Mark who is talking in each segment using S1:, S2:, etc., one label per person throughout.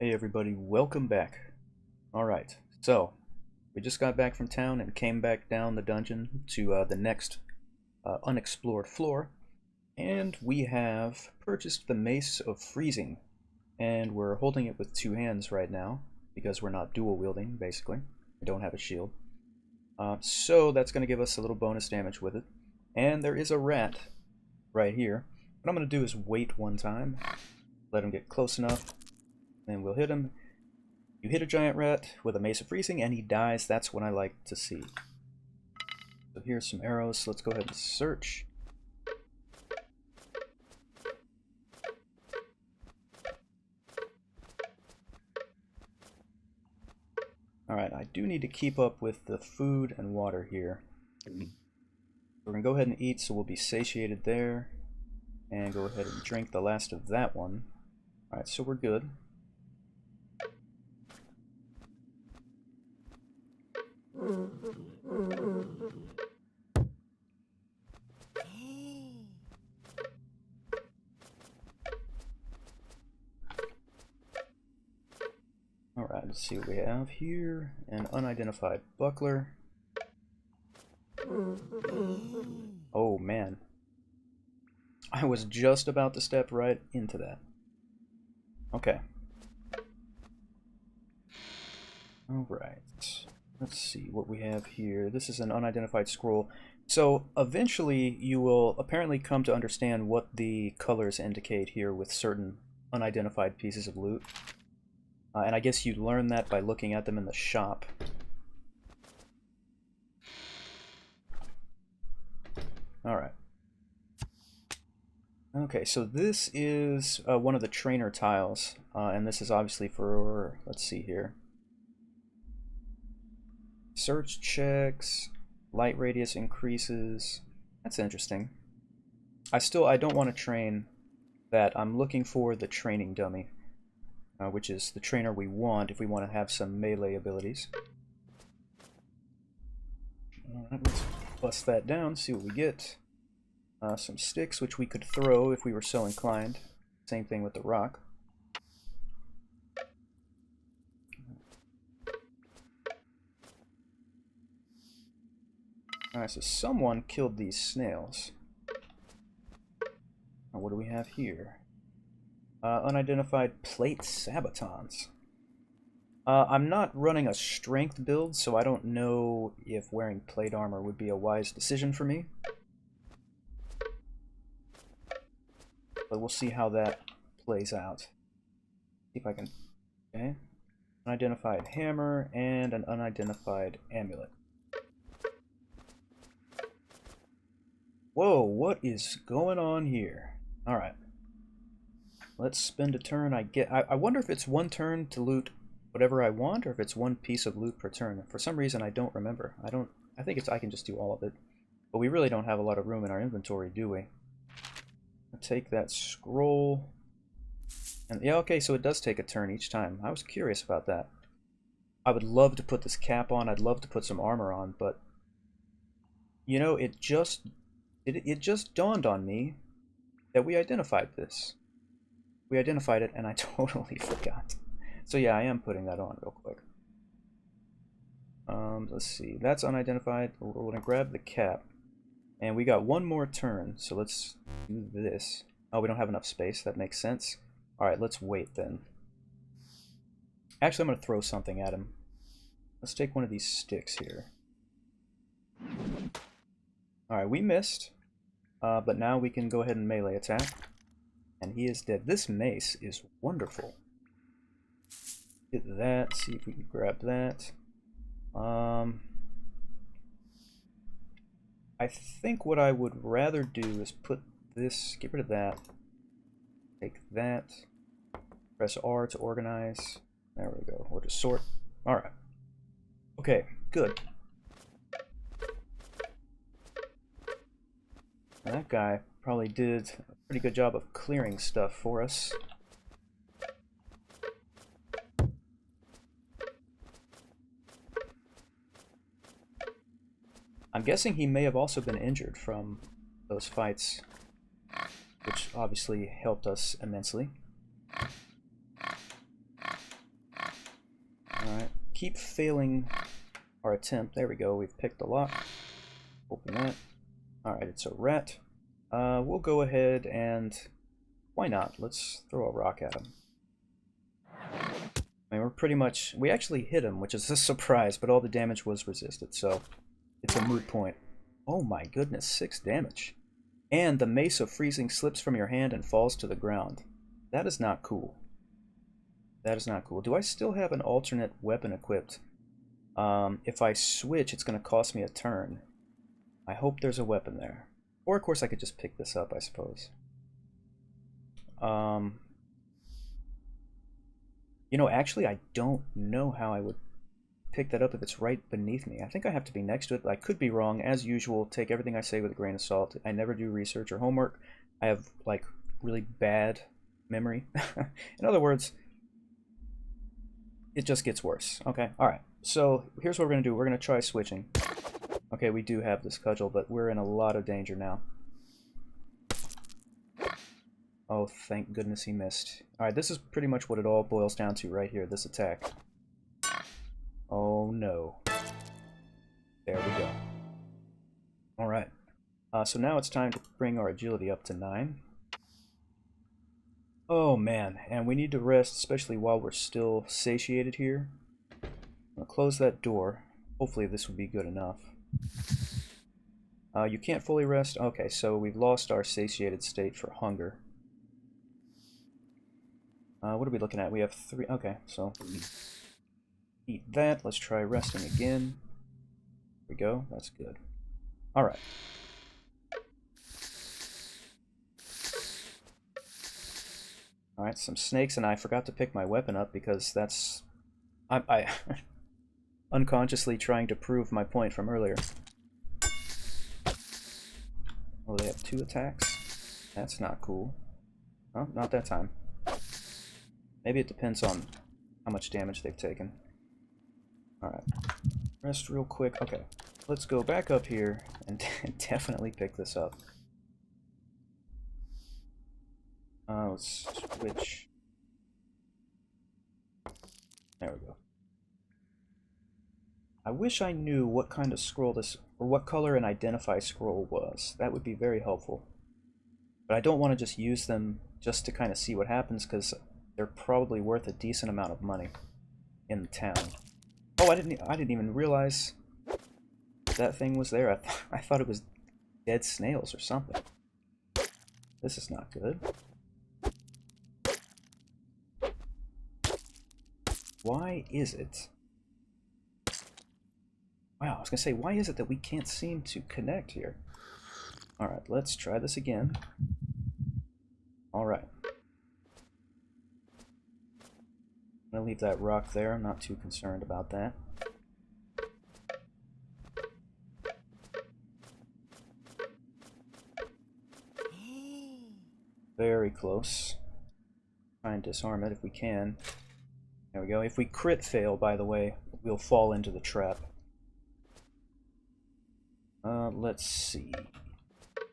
S1: Hey everybody, welcome back. Alright, so we just got back from town and came back down the dungeon to the next unexplored floor, and we have purchased the Mace of Freezing, and we're holding it with two hands right now because we're not dual wielding, basically. We don't have a shield. So that's going to give us a little bonus damage with it. And there is a rat right here. What I'm going to do is wait one time, let him get close enough, and we'll hit him. You hit a giant rat with a Mace of Freezing and he dies. That's what I like to see. So here's some arrows. So let's go ahead and search. Alright, I do need to keep up with the food and water here. We're going to go ahead and eat, so we'll be satiated there. And go ahead and drink the last of that one. Alright, so we're good. Alright, let's see what we have here. An unidentified buckler. Oh man. I was just about to step right into that. Okay. Alright. Let's see what we have here. This is an unidentified scroll. So eventually you will apparently come to understand what the colors indicate here with certain unidentified pieces of loot. And I guess you learn that by looking at them in the shop. Alright. Okay, so this is one of the trainer tiles, and this is obviously for, let's see here. Search checks, light radius increases. That's interesting. I don't want to train that. I'm looking for the training dummy, which is the trainer we want if we want to have some melee abilities. Alright, let's bust that down, see what we get. Some sticks, which we could throw if we were so inclined. Same thing with the rock. Alright, so someone killed these snails. Now, what do we have here? Unidentified plate sabatons. I'm not running a strength build, so I don't know if wearing plate armor would be a wise decision for me. But we'll see how that plays out. See if I can... Okay. Unidentified hammer and an unidentified amulet. Whoa, what is going on here? Alright. Let's spend a turn. I wonder if it's one turn to loot whatever I want, or if it's one piece of loot per turn. For some reason I don't remember. I think I can just do all of it. But we really don't have a lot of room in our inventory, do we? I'll take that scroll. And yeah, okay, so it does take a turn each time. I was curious about that. I would love to put this cap on. I'd love to put some armor on, but you know, it just dawned on me that we identified this. We identified it and I totally forgot. So yeah, I am putting that on real quick. Let's see. That's unidentified. We're going to grab the cap. And we got one more turn, so let's do this. Oh, we don't have enough space. That makes sense. Alright, let's wait then. Actually, I'm going to throw something at him. Let's take one of these sticks here. Alright, we missed. But now we can go ahead and melee attack. And he is dead. This mace is wonderful. Get that. See if we can grab that. I think what I would rather do is put this, get rid of that, take that, press R to organize. There we go. We'll just sort. Alright. Okay, good. That guy probably did a pretty good job of clearing stuff for us. I'm guessing he may have also been injured from those fights, which obviously helped us immensely. keep failing our attempt. There we go. We've picked the lock. Open that. Alright, it's a rat. We'll go ahead and... Why not? Let's throw a rock at him. I mean, we're pretty much... We actually hit him, which is a surprise, but all the damage was resisted, so it's a moot point. Oh my goodness, 6 damage. And the Mace of Freezing slips from your hand and falls to the ground. That is not cool. That is not cool. Do I still have an alternate weapon equipped? If I switch, it's going to cost me a turn. I hope there's a weapon there. Or, of course, I could just pick this up, I suppose. You know, actually, I don't know how I would pick that up if it's right beneath me. I think I have to be next to it, but I could be wrong. As usual, take everything I say with a grain of salt. I never do research or homework. I have, like, really bad memory. In other words, it just gets worse. Okay, alright. So, here's what we're going to do. We're going to try switching. Okay, we do have this cudgel, but we're in a lot of danger now. Oh, thank goodness he missed. Alright, this is pretty much what it all boils down to right here, this attack. Oh no. There we go. Alright. So now it's time to bring our agility up to 9. Oh man, and we need to rest, especially while we're still satiated here. I'm going to close that door. Hopefully this will be good enough. You can't fully rest? Okay, so we've lost our satiated state for hunger. What are we looking at? We have 3. Okay, so eat that. Let's try resting again. There we go. That's good. Alright. Alright, some snakes, and I forgot to pick my weapon up because that's... I unconsciously trying to prove my point from earlier. Oh, they have 2 attacks? That's not cool. Oh, not that time. Maybe it depends on how much damage they've taken. Alright. Rest real quick. Okay. Let's go back up here and definitely pick this up. Let's switch. There we go. I wish I knew what kind of scroll this, or what color an identify scroll was. That would be very helpful. But I don't want to just use them just to kind of see what happens, because they're probably worth a decent amount of money in the town. Oh, I didn't even realize that thing was there. I thought it was dead snails or something. This is not good. Why is it? Wow, I was gonna say, why is it that we can't seem to connect here? Alright, let's try this again. Alright. I'm gonna leave that rock there. I'm not too concerned about that. Very close. Try and disarm it if we can. There we go. If we crit fail, by the way, we'll fall into the trap. Let's see.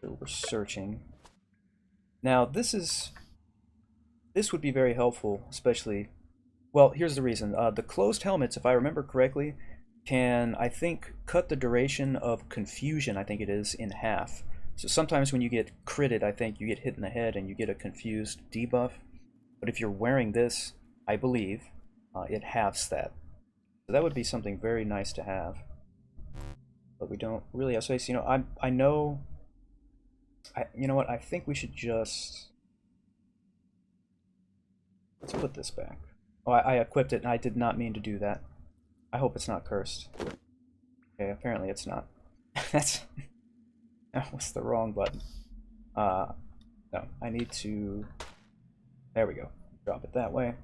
S1: So we're searching. Now, this would be very helpful, especially... Well, here's the reason. The closed helmets, if I remember correctly, can, I think, cut the duration of confusion, I think it is, in half. So sometimes when you get critted, I think you get hit in the head and you get a confused debuff. But if you're wearing this, I believe, it halves that. So that would be something very nice to have. But we don't really have space. You know, I know... you know what, I think we should just... Let's put this back. Oh, I equipped it and I did not mean to do that. I hope it's not cursed. Okay, apparently it's not. That was the wrong button. No, I need to... There we go. Drop it that way.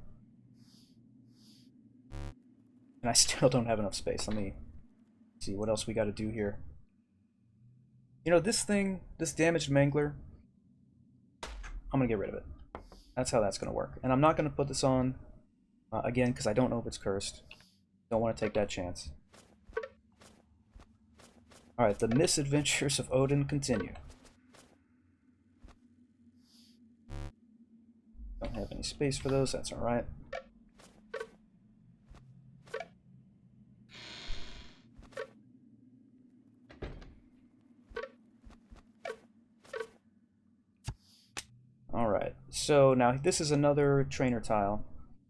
S1: And I still don't have enough space. Let me see what else we got to do here. You know, this thing, this damaged mangler, I'm going to get rid of it. That's how that's going to work. And I'm not going to put this on, again, because I don't know if it's cursed. Don't want to take that chance. Alright, the misadventures of Odin continue. Don't have any space for those, that's alright. so now this is another trainer tile.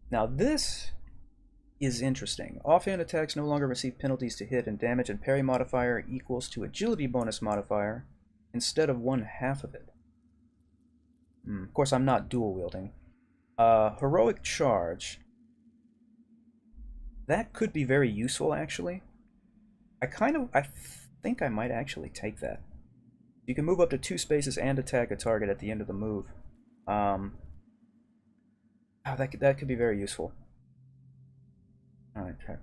S1: Now this is interesting. Offhand attacks no longer receive penalties to hit and damage, and parry modifier equals to agility bonus modifier instead of 1/2 of it. Of course, I'm not dual wielding. Heroic charge. That could be very useful, actually. I think I might actually take that. You can move up to 2 spaces and attack a target at the end of the move. That could be very useful. Alright, okay.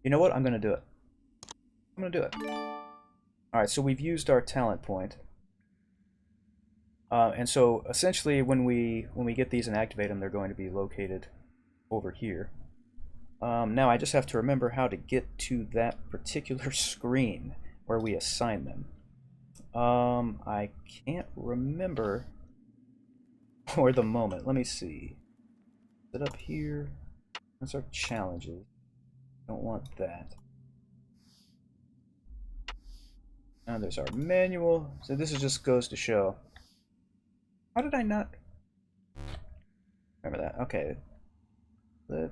S1: You know what? I'm gonna do it. I'm gonna do it. Alright, so we've used our talent point. And so essentially when we get these and activate them, they're going to be located over here. Now I just have to remember how to get to that particular screen where we assign them. I can't remember for the moment. Let me see. Is it up here? That's our challenges. Don't want that. And there's our manual. So this just goes to show. How did I not remember that? Okay.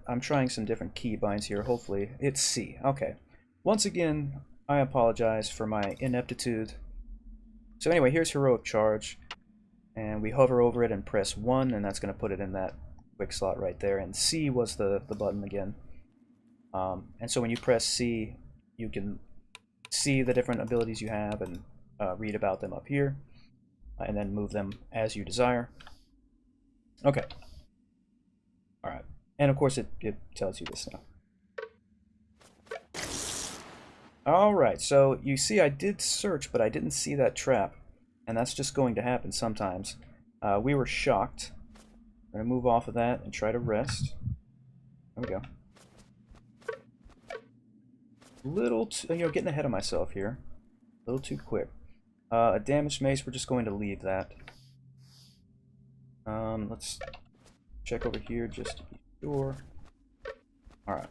S1: I'm trying some different key binds here. Hopefully it's C. Okay. Once again, I apologize for my ineptitude. So anyway, here's heroic charge, and we hover over it and press 1, and that's going to put it in that quick slot right there. And C was the button again. And so when you press C, you can see the different abilities you have and read about them up here, and then move them as you desire. Okay. All right. And of course, it tells you this now. Alright, so you see I did search, but I didn't see that trap. And that's just going to happen sometimes. We were shocked. I'm going to move off of that and try to rest. There we go. Getting ahead of myself here. A little too quick. A damaged mace, we're just going to leave that. Let's check over here just to be sure. Alright.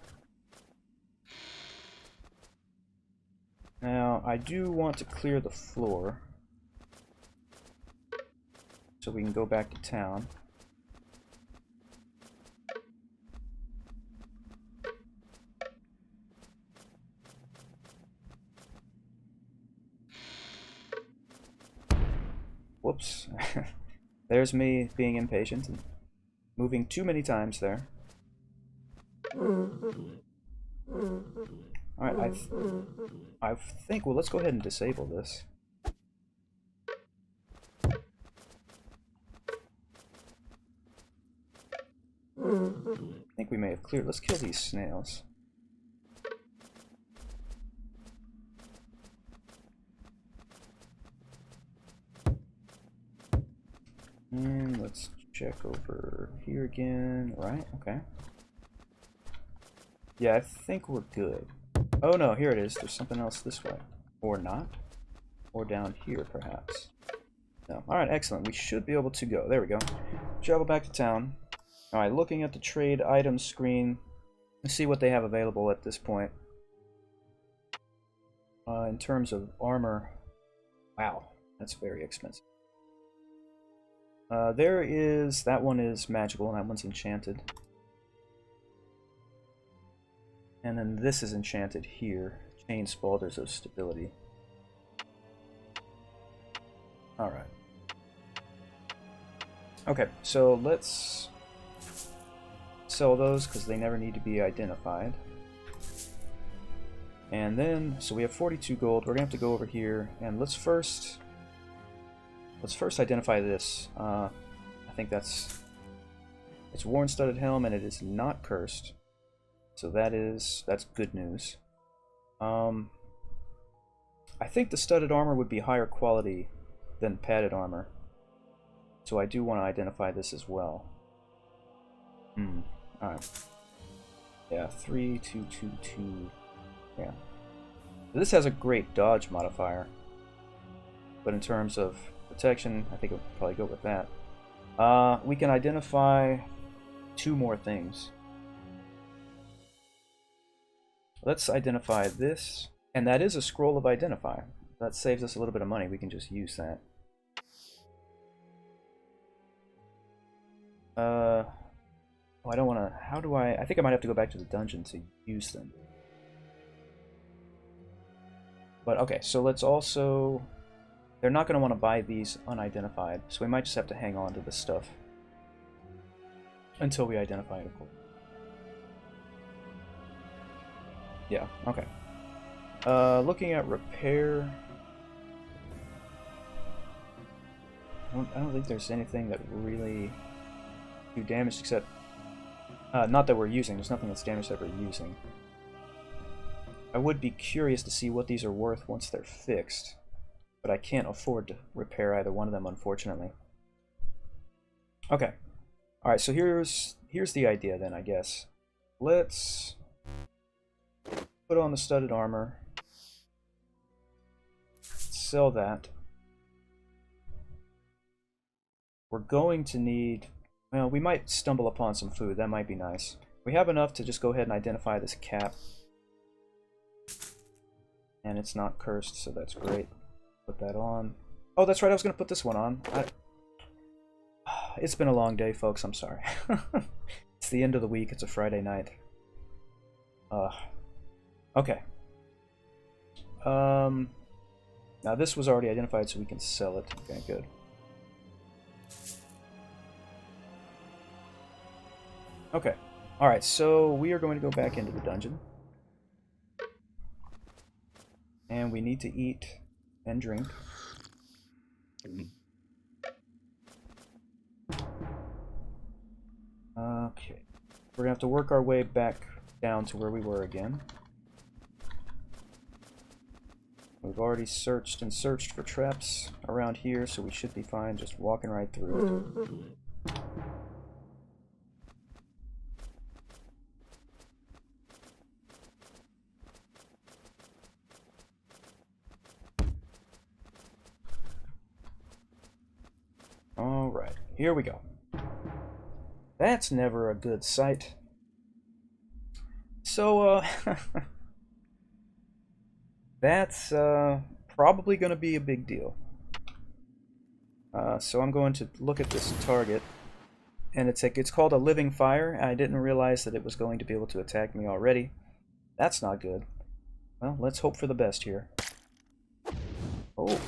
S1: Now, I do want to clear the floor so we can go back to town. Whoops. There's me being impatient and moving too many times there. Alright, I think, well, let's go ahead and disable this. I think we may have cleared. Let's kill these snails. And let's check over here again. Right, okay. Yeah, I think we're good. Oh no, here it is. There's something else this way. Or not. Or down here, perhaps. No. Alright, excellent. We should be able to go. There we go. Travel back to town. Alright, looking at the trade items screen. Let's see what they have available at this point. In terms of armor. Wow, that's very expensive. That one is magical, and that one's enchanted. And then this is enchanted here. Chain Spaulders of Stability. Alright. Okay, so let's sell those because they never need to be identified. And then, so we have 42 gold. We're gonna have to go over here and let's first identify this. I think it's Worn-Studded Helm and it is not cursed. So that's good news. I think the studded armor would be higher quality than padded armor. So I do want to identify this as well. Alright. Yeah, 3, 2, 2, 2. Yeah. This has a great dodge modifier. But in terms of protection, I think I'll probably go with that. We can identify 2 more things. Let's identify this, and that is a scroll of identify. That saves us a little bit of money. We can just use that. Oh, I don't want to... How do I... I think I might have to go back to the dungeon to use them. But, okay, so let's also... They're not going to want to buy these unidentified, so we might just have to hang on to this stuff until we identify it, of course. Yeah, okay. Looking at repair... I don't think there's anything that really do damage except... not that we're using, there's nothing that's damaged that we're using. I would be curious to see what these are worth once they're fixed, but I can't afford to repair either one of them, unfortunately. Okay. Alright, so here's the idea then, I guess. Let's put on the studded armor. Sell that. We're going to need... Well, we might stumble upon some food. That might be nice. We have enough to just go ahead and identify this cap. And it's not cursed, so that's great. Put that on. Oh, that's right, I was going to put this one on. It's been a long day, folks. I'm sorry. It's the end of the week. It's a Friday night. Okay. Now this was already identified, so we can sell it. Okay, good. Okay. Alright, so we are going to go back into the dungeon. And we need to eat and drink. Okay. We're gonna have to work our way back down to where we were again. We've already searched and searched for traps around here, so we should be fine just walking right through it. Alright, here we go. That's never a good sight. So, that's probably going to be a big deal. So I'm going to look at this target, and it's called a living fire. I didn't realize that it was going to be able to attack me already. That's not good. Well, let's hope for the best here. Oh.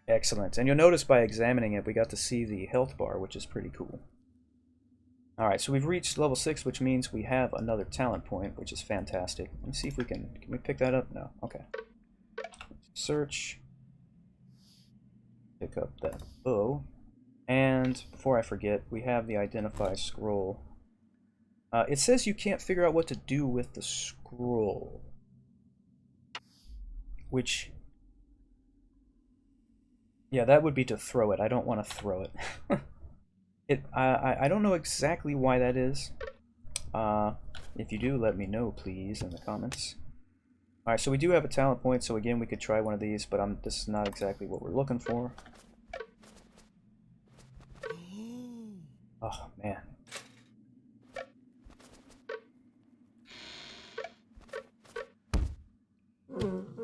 S1: Excellent. And you'll notice by examining it, we got to see the health bar, which is pretty cool. Alright, so we've reached level 6, which means we have another talent point, which is fantastic. Let me see if we can we pick that up? No. Okay. Search. Pick up that bow. And before I forget, we have the identify scroll. It says you can't figure out what to do with the scroll. Which... Yeah, that would be to throw it. I don't want to throw it. I don't know exactly why that is. If you do, let me know, please, in the comments. Alright, so we do have a talent point, so again, we could try one of these, but this is not exactly what we're looking for. Oh, man.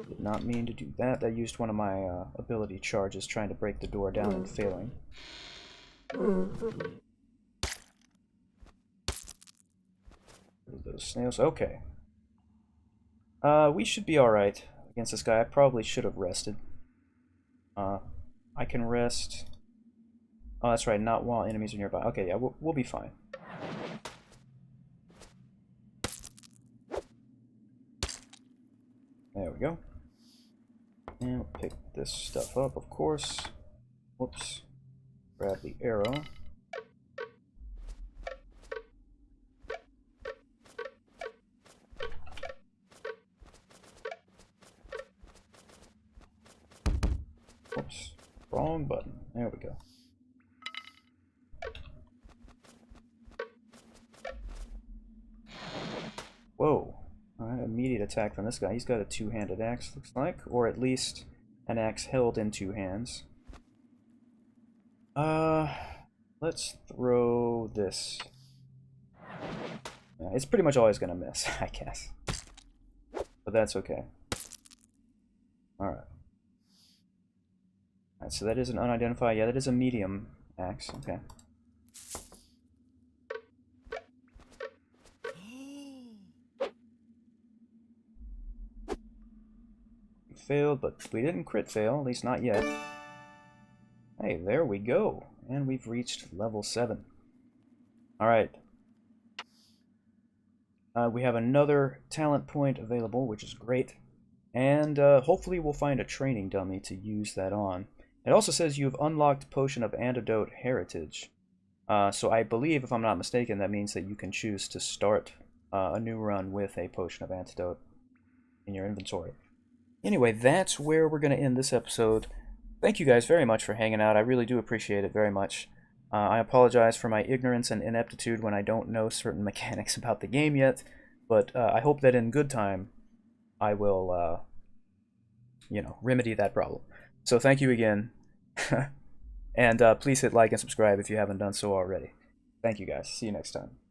S1: Did not mean to do that. I used one of my ability charges trying to break the door down and failing. Those snails. Okay. We should be alright against this guy. I probably should have rested. I can rest. Oh, that's right. Not while enemies are nearby. Okay, yeah, we'll be fine. There we go. And we'll pick this stuff up, of course. Whoops. Grab the arrow. Whoops. Wrong button. There we go. Whoa. Alright, immediate attack from this guy. He's got a two-handed axe, looks like. Or at least an axe held in two hands. Let's throw this. Yeah, it's pretty much always gonna miss, I guess. But that's okay. Alright. Alright, so that is an unidentified. Yeah, that is a medium. Axe, okay. We failed, but we didn't crit fail, at least not yet. Hey, there we go. And we've reached level 7. Alright. We have another talent point available, which is great. And hopefully we'll find a training dummy to use that on. It also says you've unlocked Potion of Antidote Heritage. So I believe, if I'm not mistaken, that means that you can choose to start a new run with a Potion of Antidote in your inventory. Anyway, that's where we're going to end this episode. Thank you guys very much for hanging out. I really do appreciate it very much. I apologize for my ignorance and ineptitude when I don't know certain mechanics about the game yet, but I hope that in good time I will, remedy that problem. So thank you again, and please hit like and subscribe if you haven't done so already. Thank you guys. See you next time.